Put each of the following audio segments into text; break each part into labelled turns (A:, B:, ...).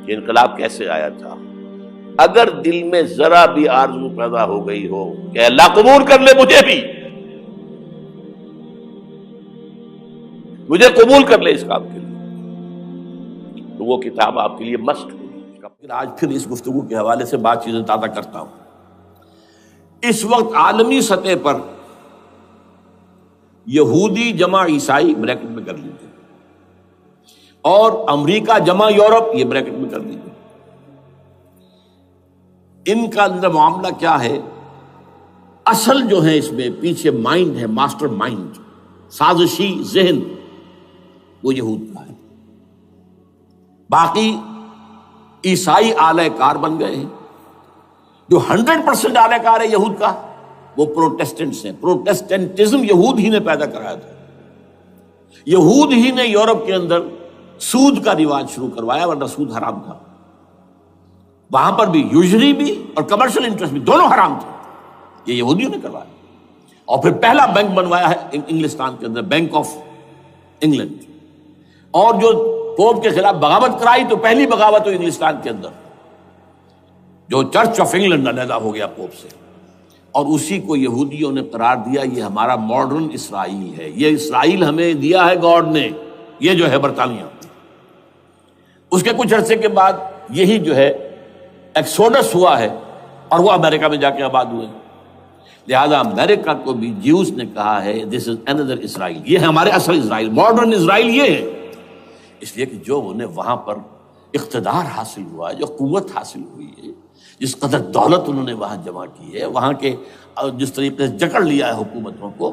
A: یہ انقلاب کیسے آیا تھا؟ اگر دل میں ذرا بھی آرزو پیدا ہو گئی ہو کہ اللہ قبول کر لے مجھے بھی، مجھے قبول کر لے اس کام کے لیے، تو وہ کتاب آپ کے لیے مست ہوگی۔ آج پھر اس گفتگو کے حوالے سے بات چیزیں تازہ کرتا ہوں۔ اس وقت عالمی سطح پر یہودی جمع عیسائی بریکٹ میں کر لیجیے، اور امریکہ جمع یورپ یہ بریکٹ میں کر لیجیے، ان کا اندر معاملہ کیا ہے؟ اصل جو ہے اس میں پیچھے مائنڈ ہے، ماسٹر مائنڈ، سازشی ذہن، وہ یہود کا ہے۔ باقی عیسائی آلہ کار بن گئے ہیں۔ جو 100% آلہ کار ہے یہود کا وہ پروٹیسٹنٹس ہیں۔ پروٹیسٹنٹزم یہود ہی نے پیدا کرایا تھا، یہود ہی نے یورپ کے اندر سود کا رواج شروع کروایا، ورنہ سود حرام تھا وہاں پر بھی، یوزری بھی اور کمرشل انٹرسٹ بھی، دونوں حرام تھے، یہ یہودیوں نے کروایا۔ اور پھر پہلا بینک بنوایا ہے انگلستان کے اندر، بینک آف انگلینڈ، اور جو پوپ کے خلاف بغاوت کرائی تو پہلی بغاوت ہوئی انگلستان کے اندر، جو چرچ آف انگلینڈ علیحدہ ہو گیا پوپ سے، اور اسی کو یہودیوں نے قرار دیا یہ ہمارا ماڈرن اسرائیل ہے، یہ اسرائیل ہمیں دیا ہے گاڈ نے، یہ جو ہے برطانیہ۔ اس کے کچھ عرصے کے بعد یہی جو ہے ایکسوڈس ہوا ہے، اور وہ امریکہ میں جا کے آباد ہوئے۔ لہذا امریکہ کو بھی جیوز نے کہا ہے دس از اندر اسرائیل، یہ ہے ہمارے اصل اسرائیل، ماڈرن اسرائیل یہ ہے، اس لیے کہ جو انہیں وہاں پر اقتدار حاصل ہوا ہے، جو قوت حاصل ہوئی ہے، جس قدر دولت انہوں نے وہاں جمع کی ہے، وہاں کے جس طریقے سے جکڑ لیا ہے حکومتوں کو،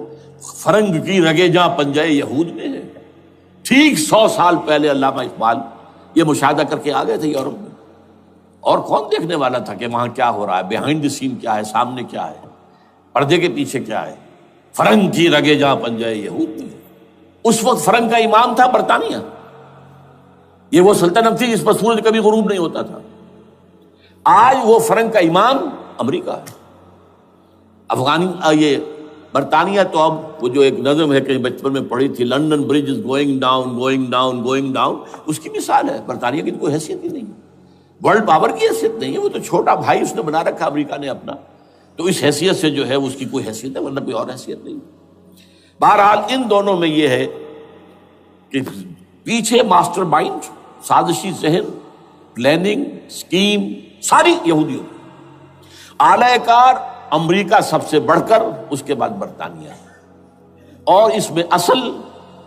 A: فرنگ کی رگے جہاں پنجے یہود میں ہے۔ ٹھیک 100 سال پہلے علامہ اقبال یہ مشاہدہ کر کے آ گئے تھے یورپ میں، اور کون دیکھنے والا تھا کہ وہاں کیا ہو رہا ہے، بیہائنڈ دی سین کیا ہے، سامنے کیا ہے، پردے کے پیچھے کیا ہے۔ فرنگ کی رگے جہاں پنجے یہود میں، اس وقت فرنگ کا امام تھا برطانیہ، یہ وہ سلطنت تھی جس پر سورج کبھی غروب نہیں ہوتا تھا۔ آج وہ فرنگ کا امام امریکہ ہے، یہ برطانیہ تو اب وہ جو ایک نظم ہے کہ بچپن میں پڑھی تھی، London bridge is going down going down going down, اس کی مثال ہے۔ برطانیہ کی کوئی حیثیت ہی نہیں، ورلڈ پاور کی حیثیت نہیں ہے، وہ تو چھوٹا بھائی اس نے بنا رکھا امریکہ نے اپنا، تو اس حیثیت سے جو ہے اس کی کوئی حیثیت ہے، ورنہ کوئی اور حیثیت نہیں۔ بہرحال ان دونوں میں یہ ہے کہ پیچھے ماسٹر مائنڈ، سازشی ذہن، پلاننگ، سکیم ساری یہودیوں کی۔ اعلی کار امریکہ سب سے بڑھ کر، اس کے بعد برطانیہ ہے، اور اس میں اصل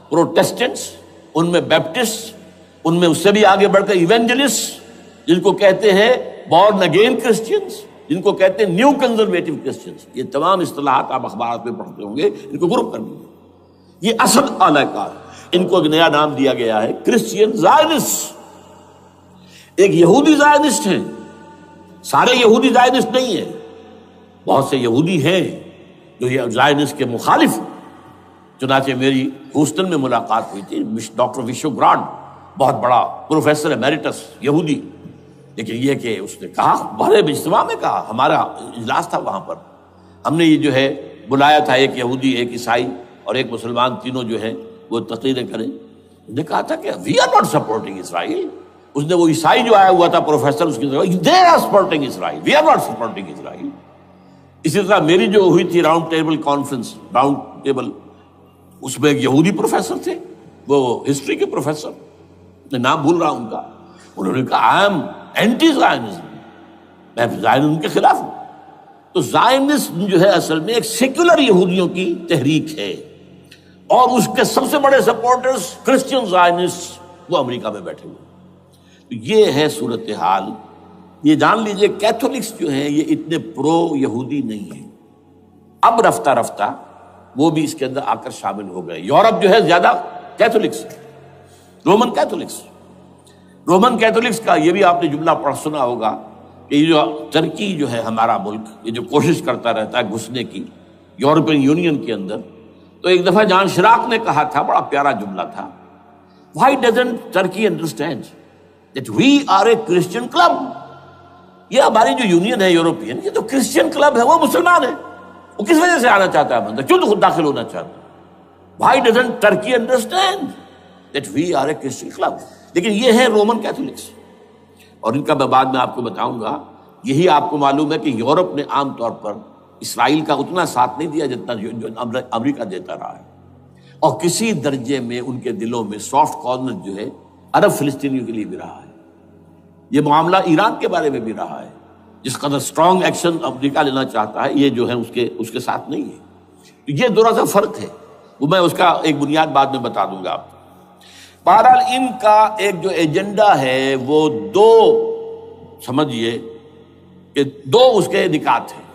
A: پروٹیسٹنٹس، ان میں بیپٹسٹ، ان میں اس سے بھی آگے بڑھ کر ایونجلسٹ، جن کو کہتے ہیں بورن اگین کرسچنز، جن کو کہتے ہیں نیو کنزرویٹو کرسچنز، یہ تمام اصطلاحات آپ اخبارات میں پڑھتے ہوں گے، ان کو گروپ کر لیجیے۔ یہ اصل اعلی کار، ان کو ایک نیا نام دیا گیا ہے کرسچین زائنسٹ۔ ایک یہودی زائنسٹ ہیں، سارے یہودی زائنسٹ نہیں ہیں، بہت سے یہودی ہیں جو یہ زائنسٹ کے مخالف ہیں۔ چنانچہ میری ہوسٹن میں ملاقات ہوئی تھی ڈاکٹر وشو گرانٹ، بہت بڑا پروفیسر ایمیریٹس یہودی، لیکن یہ کہ اس نے کہا، بڑے اجتماع میں کہا، ہمارا اجلاس تھا وہاں پر، ہم نے یہ جو ہے بلایا تھا، ایک یہودی، ایک عیسائی اور ایک مسلمان، تینوں جو ہے وہ تقریریں کریں۔ اس نے کہا تھا کہ وی آر ناٹ سپورٹنگ اسرائیل۔ اس نے وہ عیسائی جو آیا ہوا تھا پروفیسر، اس کی طرف they are supporting Israel, we are not supporting Israel. اسی طرح میری جو ہوئی تھی round table conference, round table, اس میں ایک یہودی پروفیسر تھے، وہ ہسٹری کے پروفیسر، میں نام بھول رہا ہوں ان کا، انہوں نے کہا آئی ایم اینٹی زائنزم، میں زائنزم کے خلاف ہوں۔ تو زائنزم جو ہے اصل میں ایک سیکولر یہودیوں کی تحریک ہے، اور اس کے سب سے بڑے سپورٹرز کرسچین زائنسٹ وہ امریکہ میں بیٹھے ہوئے۔ تو یہ ہے صورتحال۔ یہ جان لیجئے کیتھولکس جو ہیں یہ اتنے پرو یہودی نہیں ہیں، اب رفتہ رفتہ وہ بھی اس کے اندر آ کر شامل ہو گئے۔ یورپ جو ہے زیادہ کیتھولکس ہے، رومن کیتھولکس۔ رومن کیتھولکس کا یہ بھی آپ نے جملہ پڑھ سنا ہوگا کہ یہ جو ترکی جو ہے ہمارا ملک، یہ جو کوشش کرتا رہتا ہے گھسنے کی یورپین یونین کے اندر، تو ایک دفعہ جان شراق نے کہا تھا، بڑا پیارا جملہ تھا، Why doesn't Turkey understand that we are a Christian club؟ یہ ہماری جو یونین ہے یورپین، یہ تو کرسچین کلب ہے، وہ مسلمان ہے، وہ کس وجہ سے آنا چاہتا ہے اندر، کیوں تو خود داخل ہونا چاہتا ہے؟ Why doesn't Turkey understand that we are a Christian club؟ لیکن یہ ہے رومن کیتھولکس۔ اور ان کا میں بعد میں آپ کو بتاؤں گا. یہی آپ کو معلوم ہے کہ یورپ نے عام طور پر اسرائیل کا اتنا ساتھ نہیں دیا جتنا جو امریکہ دیتا رہا ہے، اور کسی درجے میں ان کے دلوں میں سافٹ کارنر جو ہے عرب فلسطینیوں کے لیے بھی رہا ہے. یہ معاملہ ایران کے بارے میں بھی رہا ہے، جس قدر سٹرانگ ایکشن امریکہ لینا چاہتا ہے یہ جو ہے اس کے ساتھ نہیں ہے. یہ تھوڑا سا فرق ہے، وہ میں اس کا ایک بنیاد بعد میں بتا دوں گا آپ کو. بہرحال ان کا ایک جو ایجنڈا ہے وہ دو، سمجھیے کہ دو اس کے نکات ہیں،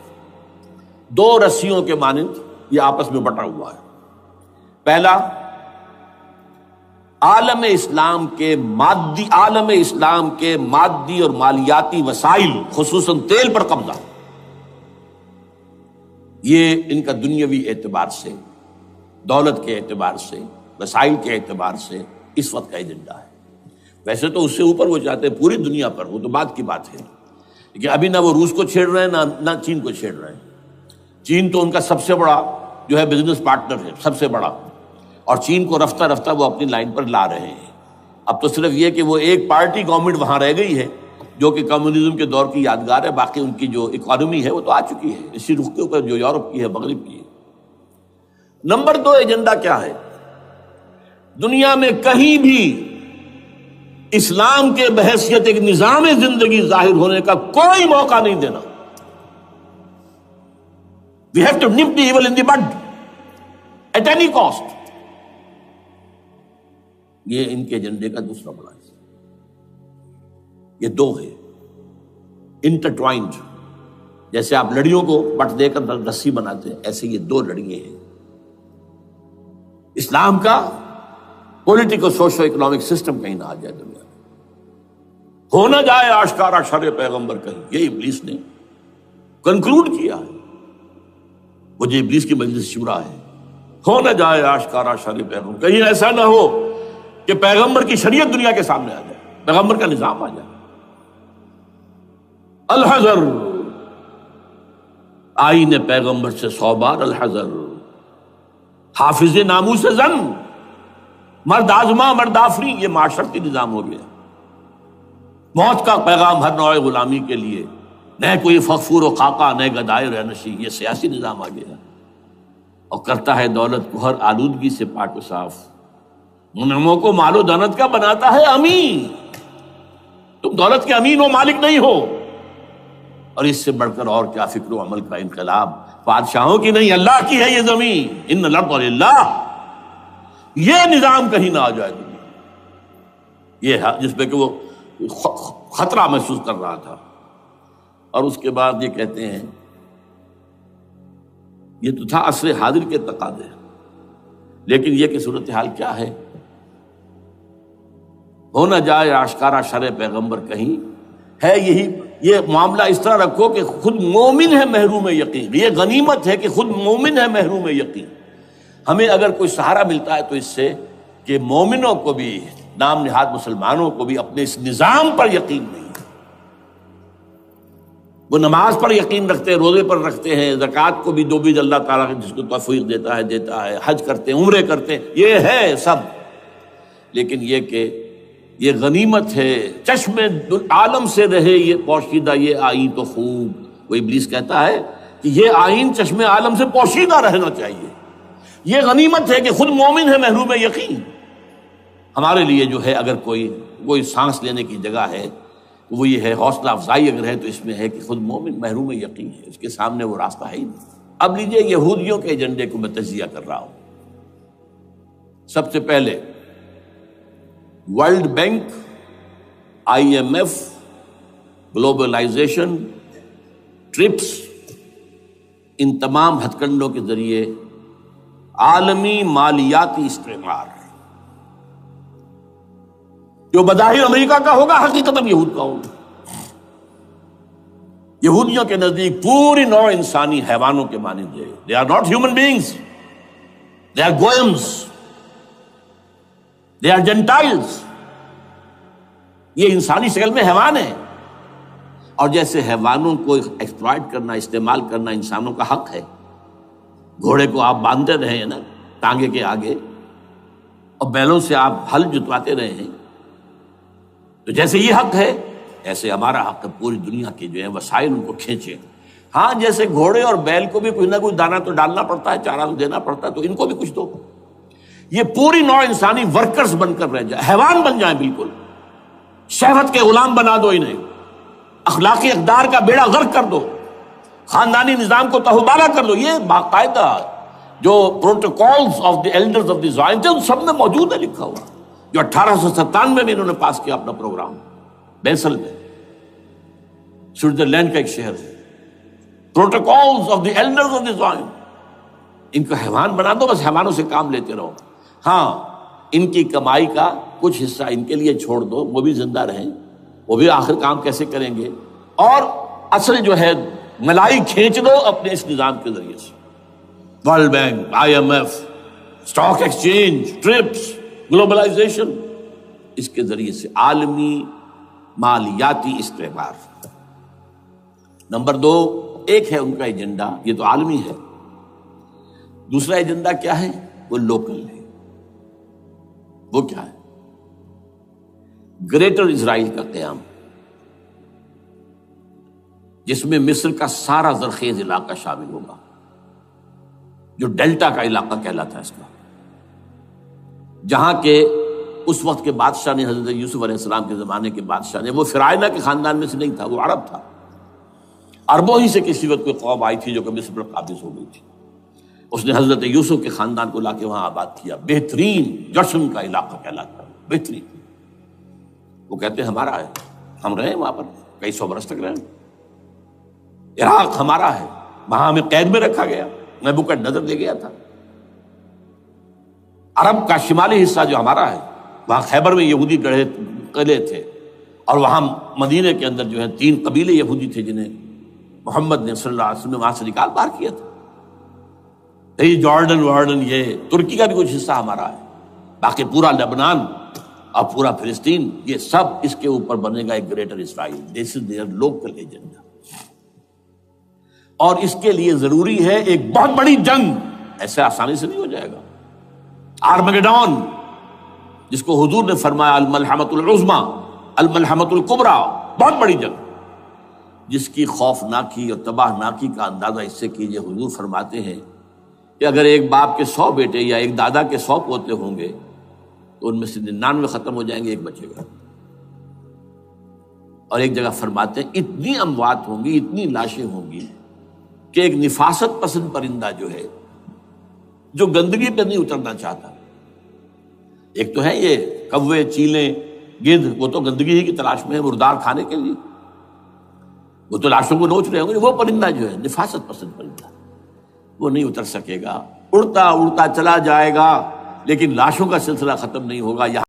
A: دو رسیوں کے مانند یہ آپس میں بٹا ہوا ہے. پہلا، عالم اسلام کے مادی اور مالیاتی وسائل خصوصاً تیل پر قبضہ. یہ ان کا دنیاوی اعتبار سے، دولت کے اعتبار سے، وسائل کے اعتبار سے اس وقت کا ایجنڈا ہے. ویسے تو اس سے اوپر وہ چاہتے ہیں پوری دنیا پر، وہ تو بات کی بات ہے، لیکن ابھی نہ وہ روس کو چھیڑ رہے ہیں نہ چین کو چھیڑ رہے ہیں. چین تو ان کا سب سے بڑا جو ہے بزنس پارٹنر ہے، سب سے بڑا، اور چین کو رفتہ رفتہ وہ اپنی لائن پر لا رہے ہیں. اب تو صرف یہ کہ وہ ایک پارٹی گورنمنٹ وہاں رہ گئی ہے جو کہ کمیونزم کے دور کی یادگار ہے، باقی ان کی جو اکانومی ہے وہ تو آ چکی ہے اسی رخ کے اوپر جو یورپ کی ہے، مغرب کی ہے. نمبر دو ایجنڈا کیا ہے؟ دنیا میں کہیں بھی اسلام کے بحیثیت ایک نظام زندگی ظاہر ہونے کا کوئی موقع نہیں دینا. We have to nip the evil in the bud at any cost. یہ ان کے ایجنڈے کا دوسرا بڑا حصہ. یہ دو ہے انٹرٹوائنڈ، جیسے آپ لڑیوں کو بٹ دے کر رسی بناتے ہیں، ایسے یہ دو لڑیے ہیں. اسلام کا پولیٹیکل سوشو اکنامک سسٹم کہیں نہ آ جائے دنیا میں، ہو نہ جائے آشکارا شر پیغمبر کہیں. یہ ابلیس نے کنکلوڈ کیا ہے، وہ جو ابلیس کی مجلس شورا ہے، ہو نہ جائے آشکارا شر پیغمبر، کہیں ایسا نہ ہو کہ پیغمبر کی شریعت دنیا کے سامنے آ جائے، پیغمبر کا نظام آ جائے. الحذر، آئین پیغمبر سے 100 بار الحذر. حافظ ناموس زن، مرد آزما مرد آفری، یہ معاشرتی نظام ہو گیا. موت کا پیغام ہر نوع غلامی کے لیے، نہ کوئی فخور و خاکہ نہ گدائے رہنشی، یہ سیاسی نظام آ گیا. اور کرتا ہے دولت کو ہر آلودگی سے پاک و صاف، منعموں کو مال و دولت کا بناتا ہے امین. تم دولت کے امین و مالک نہیں ہو. اور اس سے بڑھ کر اور کیا فکر و عمل کا انقلاب، بادشاہوں کی نہیں اللہ کی ہے یہ زمین، ان الارض للہ. یہ نظام کہیں نہ آ جائے دنیا، یہ جس پہ کہ وہ خطرہ محسوس کر رہا تھا. اور اس کے بعد یہ کہتے ہیں، یہ تو تھا عصر حاضر کے تقاضے، لیکن یہ کہ صورتحال کیا ہے؟ ہو نہ جائے آشکارا شرع پیغمبر کہیں ہے. یہی یہ معاملہ اس طرح رکھو کہ خود مومن ہے محروم یقین. یہ غنیمت ہے کہ خود مومن ہے محروم یقین. ہمیں اگر کوئی سہارا ملتا ہے تو اس سے کہ مومنوں کو بھی، نام نہاد مسلمانوں کو بھی اپنے اس نظام پر یقین نہیں. وہ نماز پر یقین رکھتے ہیں، روزے پر رکھتے ہیں، زکوٰۃ کو بھی دو اللہ تعالیٰ جس کو توفیق دیتا ہے، حج کرتے ہیں، عمرے کرتے ہیں، یہ ہے سب. لیکن یہ کہ یہ غنیمت ہے، چشم عالم سے رہے یہ پوشیدہ یہ آئین تو خوب. وہ ابلیس کہتا ہے کہ یہ آئین چشم عالم سے پوشیدہ رہنا چاہیے. یہ غنیمت ہے کہ خود مومن ہے محروم یقین. ہمارے لیے جو ہے اگر کوئی سانس لینے کی جگہ ہے تو وہ یہ ہے، حوصلہ افزائی اگر ہے تو اس میں ہے کہ خود مومن محروم یقین ہے، اس کے سامنے وہ راستہ ہے ہی نہیں. اب لیجئے یہودیوں کے ایجنڈے کو میں تجزیہ کر رہا ہوں. سب سے پہلے World Bank, IMF، globalisation, TRIPS, ان تمام ہتھ کنڈوں کے ذریعے عالمی مالیاتی استعمار جو بظاہر امریکہ کا ہوگا حقیقت یہود کا ہوگا. یہودیوں کے نزدیک پوری نوع انسانی حیوانوں کے مانند ہے. They are not human beings. They are goyams. They are Gentiles. یہ انسانی شکل میں حیوان ہیں، اور جیسے حیوانوں کو ایکسپلائٹ کرنا، استعمال کرنا انسانوں کا حق ہے. گھوڑے کو آپ باندھتے رہے ہیں نا ٹانگے کے آگے، اور بیلوں سے آپ ہل جتواتے رہے ہیں، تو جیسے یہ حق ہے ایسے ہمارا حق ہے پوری دنیا کے جو ہے وسائل ان کو کھینچے. ہاں جیسے گھوڑے اور بیل کو بھی کوئی نہ کوئی دانہ تو ڈالنا پڑتا ہے، چارہ تو دینا پڑتا ہے، تو ان کو بھی کچھ دو. یہ پوری نوع انسانی ورکرز بن کر رہ جائے، حیوان بن جائیں، بالکل شہوت کے غلام بنا دو انہیں، اخلاقی اقدار کا بیڑا غرق کر دو، خاندانی نظام کو تہوبارہ کر دو. یہ باقاعدہ جو protocols of the elders of the Zion تھے ان سب میں موجود ہے لکھا ہوا، جو 1897 میں انہوں نے پاس کیا اپنا پروگرام بیسل میں، سوئٹزرلینڈ کا ایک شہر ہے. Protocols of the elders of the Zion. ان کو حیوان بنا دو، بس حیوانوں سے کام لیتے رہو. ہاں ان کی کمائی کا کچھ حصہ ان کے لیے چھوڑ دو، وہ بھی زندہ رہیں، وہ بھی آخر کام کیسے کریں گے، اور اصل جو ہے ملائی کھینچ دو اپنے اس نظام کے ذریعے سے. World Bank, IMF، stock exchange, TRIPS, globalisation, اس کے ذریعے سے عالمی مالیاتی استعمار. نمبر 2، ایک ہے ان کا ایجنڈا، یہ تو عالمی ہے. دوسرا ایجنڈا کیا ہے؟ وہ لوکل ہے. وہ کیا ہے؟ گریٹر اسرائیل کا قیام، جس میں مصر کا سارا زرخیز علاقہ شامل ہوگا، جو ڈیلٹا کا علاقہ کہلاتا ہے اس کا، جہاں کے اس وقت کے بادشاہ نے، حضرت یوسف علیہ السلام کے زمانے کے بادشاہ نے، وہ فرعونہ کے خاندان میں سے نہیں تھا، وہ عرب تھا. عربوں ہی سے کسی وقت کوئی قوم آئی تھی جو کہ مصر پر قابض ہو گئی تھی. اس نے حضرت یوسف کے خاندان کو لا کے وہاں آباد کیا. بہترین جشن کا علاقہ کہلاتا ہے، بہترین. وہ کہتے ہیں ہمارا ہے، ہم رہے وہاں پر کئی 100 برس تک رہے. عراق ہمارا ہے، وہاں ہمیں قید میں رکھا گیا، نبوکدنضر لے گیا تھا. عرب کا شمالی حصہ جو ہمارا ہے، وہاں خیبر میں یہودی قلعے تھے، اور وہاں مدینے کے اندر جو ہے 3 قبیلے یہودی تھے جنہیں محمد نے صلی اللہ علیہ وسلم نے وہاں سے نکال باہر کیا تھا. یہ جارڈن یہ ترکی کا بھی کچھ حصہ ہمارا ہے. باقی پورا لبنان اور پورا فلسطین، یہ سب اس کے اوپر بنے گا ایک greater Israel. This is there local agenda. اور اس کے لیے ضروری ہے ایک بہت بڑی جنگ. ایسے آسانی سے نہیں ہو جائے گا. آرمگیڈون، جس کو حضور نے فرمایا الملحمۃ العظمیٰ، الملحمۃ الکبریٰ، بہت بڑی جنگ، جس کی خوفناکی اور تباہ ناکی کا اندازہ اس سے کیجئے. حضور فرماتے ہیں کہ اگر ایک باپ کے 100 بیٹے یا ایک دادا کے 100 پوتے ہوں گے تو ان میں سے 99 ختم ہو جائیں گے، ایک بچے گا. اور ایک جگہ فرماتے ہیں اتنی اموات ہوں گی، اتنی لاشیں ہوں گی کہ ایک نفاست پسند پرندہ جو ہے، جو گندگی پہ نہیں اترنا چاہتا. ایک تو ہے یہ کوے، چیلیں، گدھ، وہ تو گندگی ہی کی تلاش میں ہے مردار کھانے کے لیے، وہ تو لاشوں کو نوچ رہے ہوں گے. وہ پرندہ جو ہے نفاست پسند پرندہ، وہ نہیں اتر سکے گا. اڑتا اڑتا چلا جائے گا، لیکن لاشوں کا سلسلہ ختم نہیں ہوگا. یہاں